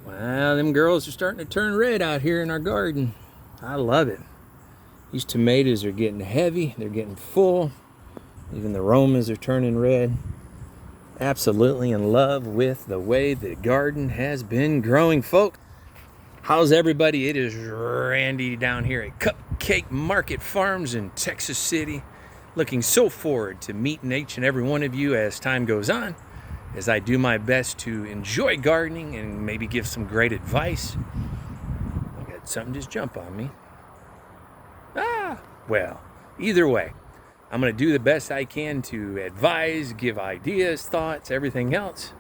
Well, them girls are starting to turn red out here in our garden. I love it. These tomatoes are getting heavy. They're getting full. Even the Romas are turning red. Absolutely in love with the way the garden has been growing, folks. How's everybody? It is Randy down here at Cupcake Market Farms in Texas City. Looking so forward to meeting each and every one of you as time goes on, as I do my best to enjoy gardening and maybe give some great advice. I got something just jump on me. Well, either way, I'm going to do the best I can to advise, give ideas, thoughts, everything else.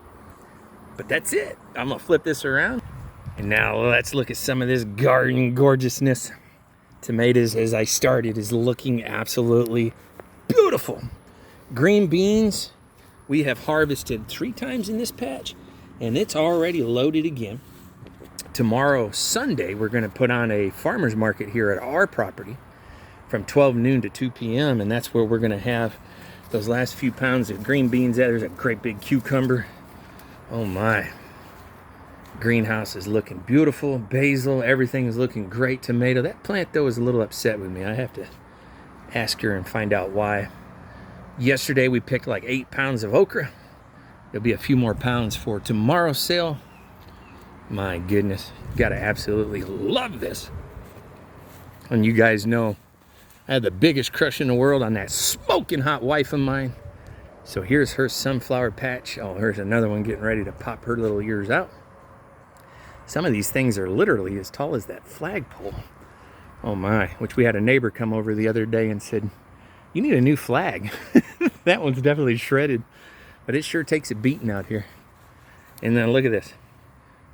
But that's it. I'm going to flip this around. And now let's look at some of this garden gorgeousness. Tomatoes, as I started, is looking absolutely beautiful. Green beans, we have harvested 3 times in this patch, and it's already loaded again. Tomorrow, Sunday, we're going to put on a farmer's market here at our property from 12 noon to 2 p.m. And that's where we're going to have those last few pounds of green beans at. There's a great big cucumber. Oh my. Greenhouse is looking beautiful. Basil, everything is looking great. Tomato. That plant, though, is a little upset with me. I have to ask her and find out why. Yesterday, we picked like 8 pounds of okra. There'll be a few more pounds for tomorrow's sale. My goodness. Gotta absolutely love this. And you guys know I had the biggest crush in the world on that smoking hot wife of mine. So here's her sunflower patch. Oh, here's another one getting ready to pop her little ears out. Some of these things are literally as tall as that flagpole. Oh my, which we had a neighbor come over the other day and said, you need a new flag. That one's definitely shredded, but it sure takes a beating out here. And then look at this.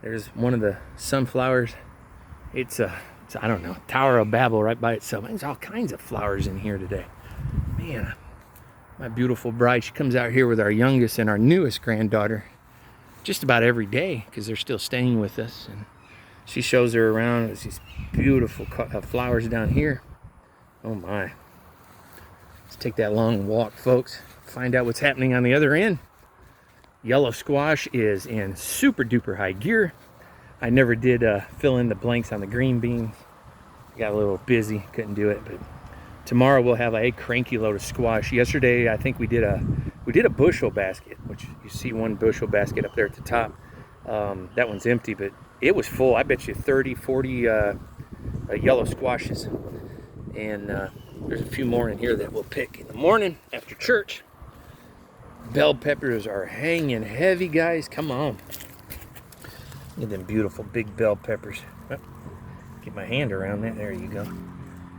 There's one of the sunflowers. It's I don't know, Tower of Babel right by itself. There's all kinds of flowers in here today. Man, my beautiful bride, she comes out here with our youngest and our newest granddaughter just about every day because they're still staying with us. And she shows her around. There's these beautiful flowers down here. Oh my. Let's take that long walk, folks. Find out what's happening on the other end. Yellow squash is in super duper high gear. I never did fill in the blanks on the green beans. Got a little busy, couldn't do it. But tomorrow we'll have a cranky load of squash. Yesterday I think we did a bushel basket, which you see one bushel basket up there at the top. That one's empty, but it was full. I bet you 30, 40 yellow squashes. And there's a few more in here that we'll pick in the morning after church. Bell peppers are hanging heavy, guys. Come on. Look at them beautiful big bell peppers. Oh, get my hand around that. There you go.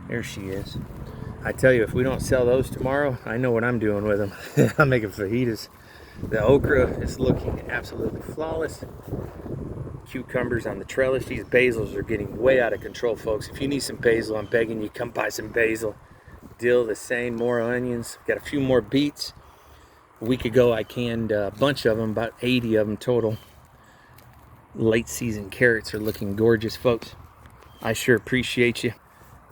There she is. I tell you, if we don't sell those tomorrow, I know what I'm doing with them. I'm making fajitas. The okra is looking absolutely flawless. Cucumbers on the trellis. These basils are getting way out of control, folks. If you need some basil, I'm begging you, come buy some basil. Dill the same, more onions. Got a few more beets. A week ago, I canned a bunch of them, about 80 of them total. Late season carrots are looking gorgeous, folks. I sure appreciate you.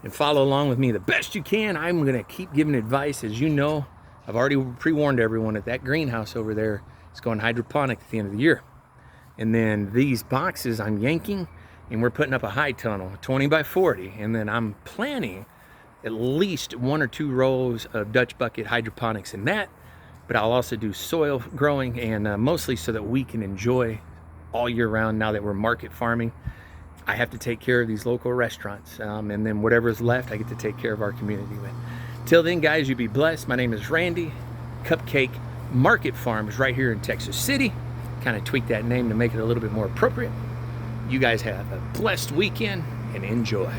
And follow along with me the best you can. I'm going to keep giving advice. As you know, I've already pre-warned everyone that greenhouse over there is going hydroponic at the end of the year. And then these boxes I'm yanking, and we're putting up a high tunnel, 20 by 40. And then I'm planning at least 1 or 2 rows of Dutch bucket hydroponics in that. But I'll also do soil growing, and mostly so that we can enjoy all year round. Now that we're market farming, I have to take care of these local restaurants, and then whatever's left I get to take care of our community with. Till then, guys, you be blessed. My name is Randy. Cupcake Market Farms right here in Texas City. Kind of tweak that name to make it a little bit more appropriate. You guys have a blessed weekend and enjoy.